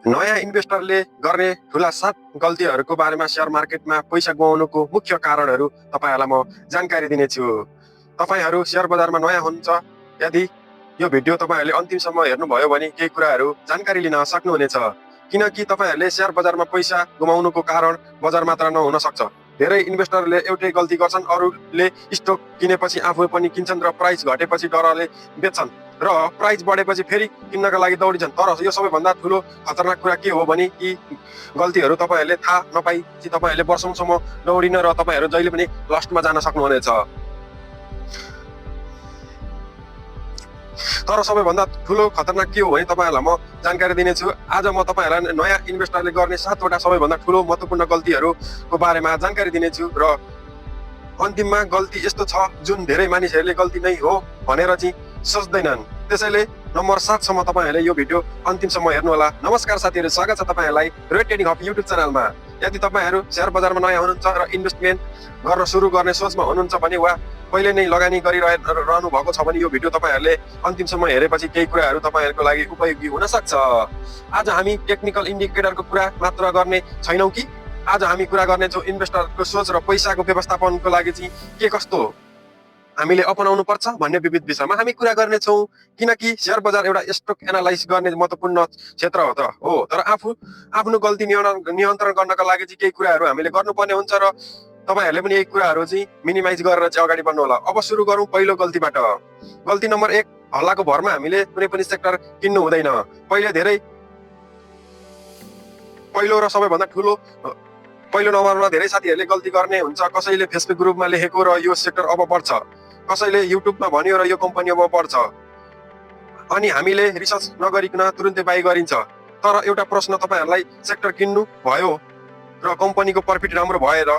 नयाँ इन्भेस्टरले गर्ने ठुला 7 गल्तीहरूको बारेमा शेयर मार्केटमा पैसा गुमाउनुको मुख्य कारणहरू तपाईहरुलाई म जानकारी दिनेछु। तपाईहरु शेयर बजारमा नयाँ हुनुहुन्छ, यदि यो भिडियो तपाईहरुले अन्तिमसम्म हेर्नुभयो भने केही कुराहरू जानकारी लिन सक्नुहुनेछ। किनकि तपाईहरुले शेयर बजारमा पैसा गुमाउनुको कारण बजार मात्र नहुन सक्छ। धेरै इन्भेस्टरले एउटै गल्ती गर्छन्, अरूले स्टक किनेपछि आफू पनि किन्छन् र प्राइस घटेपछि डरले बेच्छन् र प्राइस बढेपछि फेरि किन्नका लागि दौडिन्छन्। तर यो सबैभन्दा ठुलो खतरनाक कुरा के हो भने यी गल्तीहरू तपाईहरुले थाहा नपाई कि तपाईहरुले वर्षौंसम्म दौडिन र तपाईहरु जहिले पनि लस्टमा जान सक्नुहुनेछ। तर सबैभन्दा ठुलो खतरनाक के हो भने तपाईहरुलाई म जानकारी दिनेछु। आज म तपाईहरुलाई नयाँ इन्भेस्टरले गर्ने 7 वटा सबैभन्दा ठुलो महत्त्वपूर्ण गल्तीहरूको बारेमा जानकारी दिनेछु र अन्तिममा गल्ती यस्तो छ जुन धेरै मानिसहरूले गल्ती नै हो भनेर चाहिँ सोच्दैनन्। त्यसैले नम्बर 7 सम्म तपाईहरुले यो भिडियो अन्तिमसम्म हेर्नु होला। नमस्कार साथीहरु, स्वागत छ तपाईहरुलाई रेड ट्रेडिङ हब युट्युब च्यानलमा। यदि तपाईहरु शेयर बजारमा नयाँ हुनुहुन्छ र इन्भेस्टमेन्ट गर्न सुरु गर्ने सोचमा हुनुहुन्छ भने वा पहिले नै लगानी गरिरहनु भएको छ भने यो भिडियो तपाईहरुले अन्तिमसम्म हेरेपछि केही कुराहरू तपाईहरुको लागि उपयोगी हुन सक्छ। आज हामी टेक्निकल इन्डिकेटरको कुरा मात्र गर्ने छैनौं कि आज हामी कुरा गर्ने छौं इन्भेस्टरको सोच र पैसाको व्यवस्थापनको लागि चाहिँ के कस्तो हामीले अपनाउनु पर्छ भन्ने विविध विषयमा हामी कुरा गर्ने छौं। किनकि शेयर बजार एउटा स्टक एनालाइज गर्ने महत्त्वपूर्ण क्षेत्र हो, तर आफ्नो गल्ती नियन्त्रण गर्नका लागि चाहिँ केही कुराहरू हामीले गर्नुपर्ने हुन्छ र तपाईहरुले पनि यही कुराहरू चाहिँ मिनिमाइज गरेर चाहिँ अगाडि बढ्नु होला। अब सुरु गरौं पहिलो गल्तीबाट। गल्ती नम्बर 1, हल्लाको भरमा हामीले कुनै पनि सेक्टर किन्नु हुँदैन। पहिलो र सबैभन्दा ठुलो पहिलो नम्बरमा धेरै साथीहरूले गल्ती गर्ने हुन्छ। कसैले फेसबुक ग्रुपमा लेखेको र यो सेक्टर अब बढ्छ, कसैले युट्युबमा भन्यो र यो कम्पनी अब बढ्छ, अनि हामीले रिसर्च नगरिकन तुरुन्तै बाइ गरिन्छ। तर एउटा प्रश्न, तपाईहरुलाई सेक्टर किन्नु भयो र कम्पनीको प्रफिट राम्रो भएर,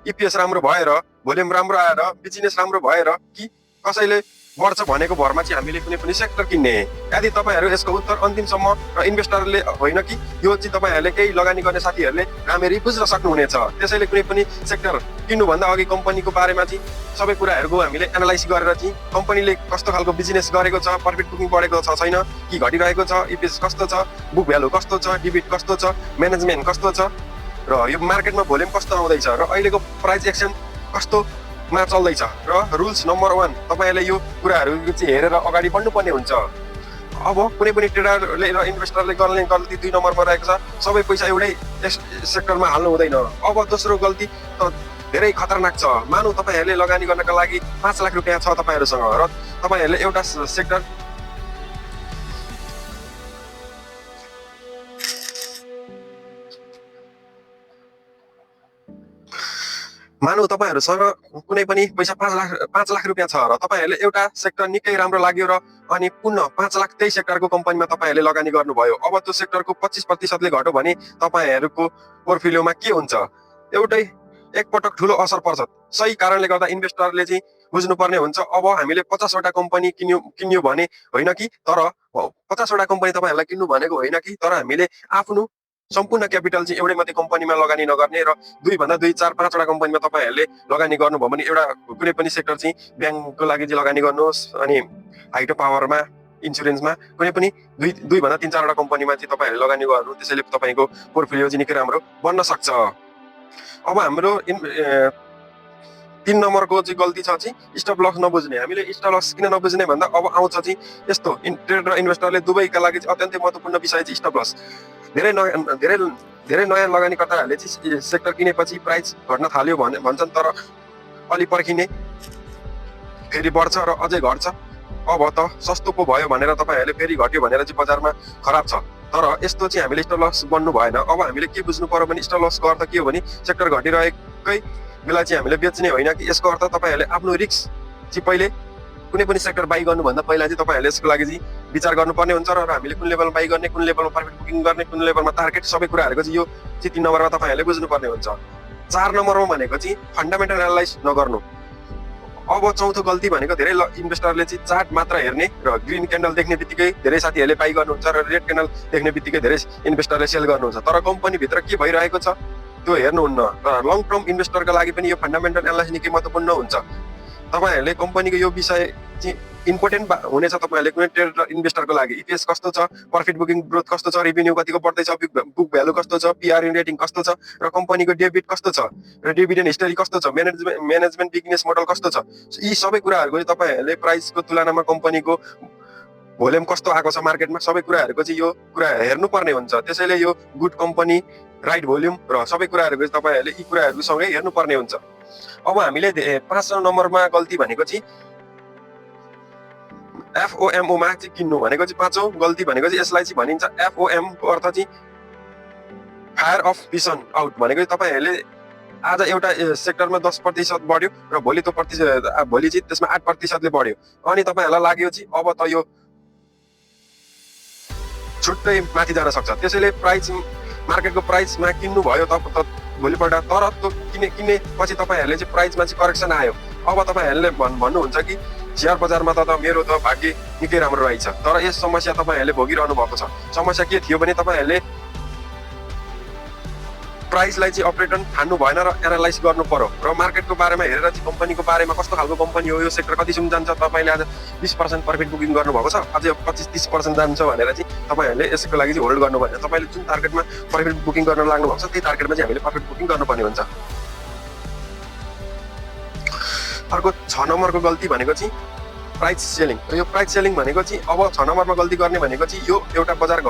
इपीएस राम्रो भएर, भोल्युम राम्रो आएर, बिजनेस राम्रो भएर कि कसैले बढ्छ भनेको भरमा चाहिँ हामीले कुनै पनि सेक्टर किन्ने? यदि तपाईहरु यसको उत्तर अन्तिमसम्म र इन्भेस्टरले होइन कि यो चाहिँ तपाईहरुले केही लगानी गर्ने साथीहरुले राम्ररी बुझ्न सक्नुहुनेछ। त्यसैले कुनै पनि सेक्टर किन्नुभन्दा अघि कम्पनीको बारेमा चाहिँ सबै कुराहरुको हामीले एनालाइज गरेर चाहिँ कम्पनीले कस्तो खालको बिजनेस गरेको छ, प्रफिट बुकिङ बढेको छ छैन कि घटिरहेको छ, इपीएस कस्तो छ, बुक भ्यालु कस्तो छ, डिबिट कस्तो छ, म्यानेजमेन्ट कस्तो छ र यो मार्केटमा भोल्युम कस्तो आउँदैछ र अहिलेको प्राइस एक्सन कस्तोमा चल्दैछ र रुल्स नम्बर 1 तपाईहरुले यो कुराहरु चाहिँ हेरेर अगाडि बढ्नुपर्ने हुन्छ। अब कुनै पनि ट्रेडरले र इन्भेस्टरले गर्ने गल्ती 2 नम्बरमा रहेको छ, सबै पैसा एउटै सेक्टरमा हाल्नु हुँदैन। अब दोस्रो गल्ती त धेरै खतरनाक छ। मानौ तपाईहरुले लगानी गर्नका लागि 5 लाख रुपैयाँ छ तपाईहरुसँग र तपाईहरुले एउटा सेक्टर मानौ तपाईहरुसँग कुनै पनि पैसा 5 लाख रुपैयाँ छ र तपाईहरुले एउटा सेक्टर निकै राम्रो लाग्यो र अनि पुनः 5 लाख त्यही सेक्टरको कम्पनीमा तपाईहरुले लगानी गर्नुभयो। अब त्यो सेक्टरको 25% ले घट्यो भने तपाईहरुको पोर्टफोलियोमा के हुन्छ? एउटै एकपटक ठूलो असर पर्छ। सही कारणले गर्दा इन्भेस्टरले चाहिँ बुझ्नुपर्ने हुन्छ। अब हामीले 50 वटा कम्पनी किन्यो भने होइन कि, तर 50 वटा कम्पनी तपाईहरुलाई किन्नु भनेको होइन कि, तर हामीले आफ्नो सम्पूर्ण क्यापिटल चाहिँ एउटै मात्रै कम्पनीमा लगानी नगर्ने र 2 भन्दा 2, 4, 5 वटा कम्पनीमा तपाईहरुले लगानी गर्नुभयो भने एउटा कुनै पनि सेक्टर चाहिँ ब्याङ्कको लागि चाहिँ लगानी गर्नुहोस्, अनि हाइड्रो पावरमा, इन्स्योरेन्समा कुनै पनि 2 भन्दा 3, 4 वटा कम्पनीमा चाहिँ तपाईहरुले लगानी गर्नु। त्यसैले तपाईको पोर्टफोलियो चाहिँ निकै राम्रो बन्न सक्छ। अब हाम्रो 3 नम्बरको चाहिँ गल्ती छ चाहिँ स्टप लस नबुझ्ने। हामीले स्टप लस किन नबुझ्ने भन्दा अब आउँछ चाहिँ यस्तो, ट्रेडर र इन्भेस्टरले दुवैका लागि चाहिँ अत्यन्तै महत्त्वपूर्ण विषय चाहिँ स्टप लस। धेरै नयाँ लगानीकर्ताहरूले चाहिँ सेक्टर किनेपछि प्राइस घट्न थाल्यो भन्छन्, तर अलि पर्खिने फेरि बढ्छ र अझै घट्छ। अब त सस्तो पो भयो भनेर तपाईहरुले फेरि घट्यो भनेर चाहिँ बजारमा खराब छ। तर यस्तो चाहिँ हामीले स्टप लस बन्नु भएन। अब हामीले के बुझ्नु पर्यो भने स्टप लसको अर्थ के हो भने सेक्टर घटिरहेकै बेला चाहिँ हामीले बेच्ने होइन कि। यसको अर्थ तपाईहरुले आफ्नो रिस्क चाहिँ पहिले कुनै पनि सेक्टर बाइ गर्नुभन्दा पहिला चाहिँ तपाईहरुले यसको लागि चाहिँ विचार गर्नुपर्ने हुन्छ र हामीले कुन लेभलमा बाइ गर्ने, कुन लेभलमा प्रफिट बुकिङ गर्ने, कुन लेभलमा टार्गेट, सबै कुराहरुको चाहिँ यो चाहिँ 3 नम्बरमा तपाईहरुले बुझ्नुपर्ने हुन्छ। 4 नम्बरमा भनेको चाहिँ फन्डामेन्टल एनालाइज नगर्नु। अब चौथो गल्ती भनेको धेरै इन्भेस्टरले चाहिँ चार्ट मात्र हेर्ने र ग्रीन क्यान्डल देख्ने बित्तिकै धेरै साथीहरुले बाइ गर्नुहुन्छ र रेड क्यान्डल देख्ने बित्तिकै धेरै इन्भेस्टरले सेल गर्नुहुन्छ। तर कम्पनी भित्र के भइरहेको छ त्यो हेर्नुहुन्न। र लङ टर्म इन्भेस्टरका लागि पनि यो फन्डामेन्टल एनालाइज निकै महत्त्वपूर्ण हुन्छ। तपाईहरुले कम्पनीको यो विषय चाहिँ इम्पोर्टेन्ट हुनेछ तपाईहरुले कुनै ट्रेडर इन्भेस्टरको लागि। इपिएस कस्तो छ, प्रॉफिट बुकिङ ग्रोथ कस्तो छ, रेभेन्यू कतिको बढ्दैछ, बुक भ्यालु कस्तो छ, पीआर रेटिङ कस्तो छ र कम्पनीको डेबिट कस्तो छ र डिभिडेन्ड हिस्ट्री कस्तो छ, म्यानेजमेन्ट बिजनेस मोडल कस्तो छ, यी सबै कुराहरुको चाहिँ तपाईहरुले प्राइसको तुलनामा कम्पनीको भोल्युम कस्तो आएको छ मार्केटमा सबै कुराहरुको चाहिँ यो कुरा हेर्नुपर्ने हुन्छ। त्यसैले यो गुड कम्पनी, राइट भोल्युम र सबै कुराहरुको चाहिँ तपाईहरुले यी कुराहरुसँगै हेर्नुपर्ने हुन्छ। अब हामीले 5 नम्बरमा गल्ती भनेको चाहिँ FOMO मा चाहिँ किन्नु भनेको चाहिँ पाँचौं गल्ती भनेको चाहिँ यसलाई चाहिँ भनिन्छ FOM को अर्थ चाहिँ फायर अफ विजन आउट भनेको चाहिँ तपाईहरुले आज एउटा सेक्टरमा 10% बढ्यो र भोलि चाहिँ त्यसमा 8% ले बढ्यो अनि तपाईहरुलाई लाग्यो चाहिँ अब त यो छुट्टै माथि जान सक्छ। त्यसैले प्राइस मार्केटको प्राइसमा किन्नु भयो त भोलिपल्ट, तर त्यो किने पछि तपाईहरुले चाहिँ प्राइसमा चाहिँ करेक्सन आयो। अब तपाईहरुले भन्नुहुन्छ कि शेयर बजारमा त मेरो त भाग्य निकै राम्रो रहेछ, तर यस समस्या तपाईहरुले भोगिरहनु भएको छ। समस्या के थियो भने तपाईहरुले प्राइसलाई चाहिँ अपरेटन ठान्नु भएन र एनालाइज गर्नु पर्यो र मार्केटको बारेमा हेरेर चाहिँ कम्पनीको बारेमा कस्तो खालको कम्पनी हो, यो सेक्टर कतिसम्म जान्छ, तपाईले आज 20% प्रॉफिट बुकिङ गर्नु भएको छ, अझै 25-30% जान्छ भनेर चाहिँ तपाईहरुले यसको लागि चाहिँ होल्ड गर्नु भएन। तपाईले जुन टार्गेटमा प्रॉफिट बुकिङ गर्न लाग्नु भएको छ त्यही टार्गेटमा चाहिँ हामीले प्रॉफिट बुकिङ गर्नुपर्ने हुन्छ। अर्को 6 नम्बरको गल्ती भनेको चाहिँ प्राइस सेलिङ। यो प्राइस सेलिङ भनेको चाहिँ अब 6 नम्बरमा गल्ती गर्ने भनेको चाहिँ यो एउटा बजार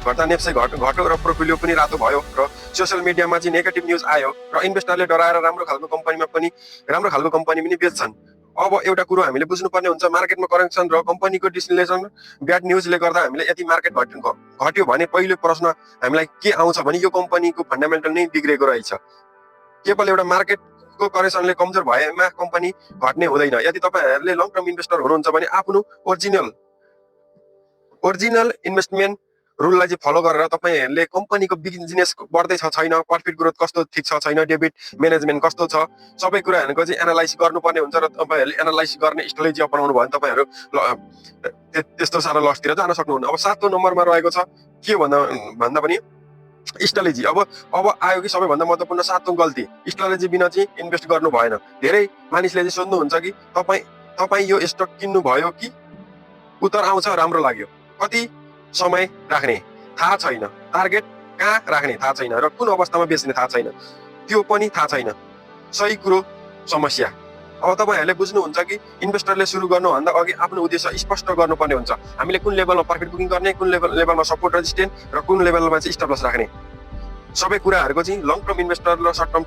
घट्दा नेप्से घट्यो र पोर्टफोलियो पनि रातो भयो र सोशल मिडियामा चाहिँ नेगेटिभ न्यूज आयो र इन्भेस्टरले डराएर राम्रो खालको कम्पनी पनि बेच्छन्। अब एउटा कुरो हामीले बुझ्नुपर्ने हुन्छ, मार्केटमा करेक्सन र कम्पनीको डिसलेसन ब्याड न्यूजले गर्दा हामीले यदि मार्केट घट्यो भने पहिलो प्रश्न हामीलाई के आउँछ भने यो कम्पनीको फन्डामेन्टल नै बिग्रेको रहेछ। केवल एउटा मार्केटको करेक्सनले कमजोर भएमा कम्पनी घट्ने हुँदैन। यदि तपाईहरुले लङ टर्म इन्भेस्टर हुनुहुन्छ भने आफ्नो ओरिजिनल इन्भेस्टमेन्ट रुललाई चाहिँ फलो गरेर तपाईहरुले कम्पनीको बिजनेस बढ्दै छ छैन, प्रॉफिट ग्रोथ कस्तो ठिक छ छैन, डेबिट म्यानेजमेन्ट कस्तो छ, सबै कुराहरुको चाहिँ एनालाइज गर्नुपर्ने हुन्छ र तपाईहरुले एनालाइज गर्ने स्ट्र्याटेजी अपनाउनु भयो भने तपाईहरु त्यस्तो सारा लसतिर जान सक्नुहुन्न। अब 7औं नम्बरमा रहेको छ के भन्दा पनि स्ट्र्याटेजी। अब आयो कि सबैभन्दा महत्त्वपूर्ण 7औं गल्ती, स्ट्र्याटेजी बिना चाहिँ इन्भेस्ट गर्नु भएन। धेरै मानिसले चाहिँ सोध्नुहुन्छ कि तपाई यो स्टक किन्नु भयो कि उत्तर आउँछ राम्रो लाग्यो, कति समय राख्ने थाहा छैन, टार्गेट कहाँ राख्ने थाहा छैन र कुन अवस्थामा बेच्ने थाहा छैन, त्यो पनि थाहा छैन। सही कुरो समस्या। अब तपाईहरुले बुझ्नुहुन्छ कि इन्भेस्टरले सुरु गर्नुभन्दा अघि आफ्नो उद्देश्य स्पष्ट गर्नुपर्ने हुन्छ। हामीले कुन लेभलमा प्रॉफिट बुकिङ गर्ने, कुन लेभलमा सपोर्ट रेजिस्टेन्स र कुन लेभलमा चाहिँ स्टप लस राख्ने, सबै कुराहरुको चाहिँ लङ टर्म इन्भेस्टर र सर्ट टर्म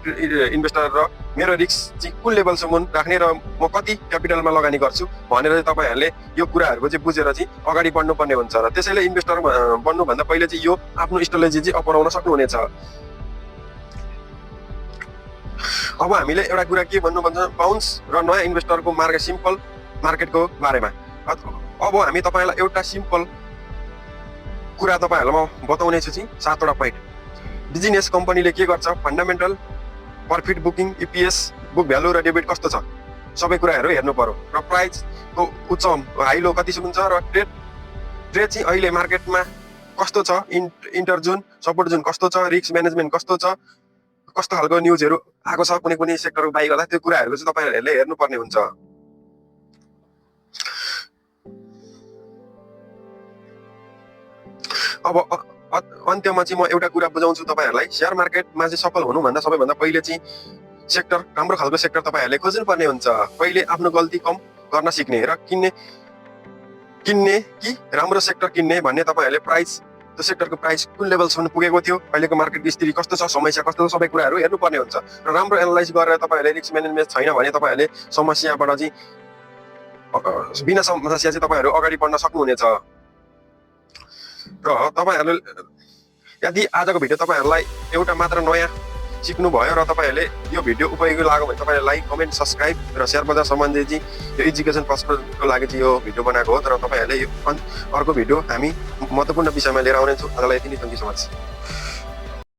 इन्भेस्टर र मेरो रिस्क चाहिँ कुन लेभलसम्म राख्ने र म कति क्यापिटलमा लगानी गर्छु भनेर तपाईहरुले यो कुराहरुको चाहिँ बुझेर चाहिँ अगाडि बढ्नुपर्ने हुन्छ र त्यसैले इन्भेस्टर बन्नुभन्दा पहिले चाहिँ यो आफ्नो स्ट्र्याटेजी चाहिँ अपनाउन सक्नुहुनेछ। अब हामीले एउटा कुरा के भन्नु भन्छ, बाउन्स र नयाँ इन्भेस्टरको सिम्पल मार्केटको बारेमा। अब हामी तपाईहरुलाई एउटा सिम्पल कुरा तपाईहरुलाई म बताउने छु चाहिँ 7वटा पोइन्ट। बिजनेस कम्पनीले के गर्छ, fundamental, profit booking, EPS, book value र डेबिट कस्तो छ, सबै कुराहरु हेर्नु पर्यो र प्राइसको उच्च हाई लो कतिसम्म छ र ट्रेड चाहिँ अहिले मार्केटमा कस्तो छ, इन्टर जोन, सपोर्ट जोन कस्तो छ, रिस्क म्यानेजमेन्ट कस्तो छ, कस्तो खालको न्यूजहरु आएको छ कुनै सेक्टरको बाइ गर्दा, त्यो कुराहरुको चाहिँ तपाईहरुले हेर्नुपर्ने हुन्छ। अब अन्त्यमा चाहिँ म एउटा कुरा बुझाउँछु तपाईहरुलाई, शेयर मार्केटमा चाहिँ सफल हुनुभन्दा सबैभन्दा पहिले चाहिँ सेक्टर, राम्रो खालको सेक्टर तपाईहरुले खोज्नुपर्ने हुन्छ। पहिले आफ्नो गल्ती कम गर्न सिक्ने र किन्ने कि राम्रो सेक्टर किन्ने भन्ने तपाईहरुले प्राइस, त्यो सेक्टरको प्राइस कुन लेभलसम्म पुगेको थियो, अहिलेको मार्केट स्थिति कस्तो छ, समस्या कस्तो छ, सबै कुराहरु हेर्नुपर्ने हुन्छ र राम्रो एनालाइज गरेर तपाईहरुले रिस्क म्यानेजमेन्ट छैन भने तपाईहरुले समस्याबाट चाहिँ बिना समस्या चाहिँ तपाईहरु अगाडि बढ्न सक्नुहुनेछ। र तपाईहरुले यदि आजको भिडियो तपाईहरुलाई एउटा मात्र नयाँ सिक्नु भयो र तपाईहरुले यो भिडियो उपयोगी लाग्यो भने तपाईहरुले लाइक, कमेन्ट, सब्स्क्राइब र शेयर बजार सम्बन्धी चाहिँ यो एजुकेसन पर्पजको लागि चाहिँ यो भिडियो बनाएको हो। तर तपाईहरुले यो अर्को भिडियो हामी महत्त्वपूर्ण विषयमा लिएर आउने छौँ। आजलाई यति नै, थ्यांक यू सो मच।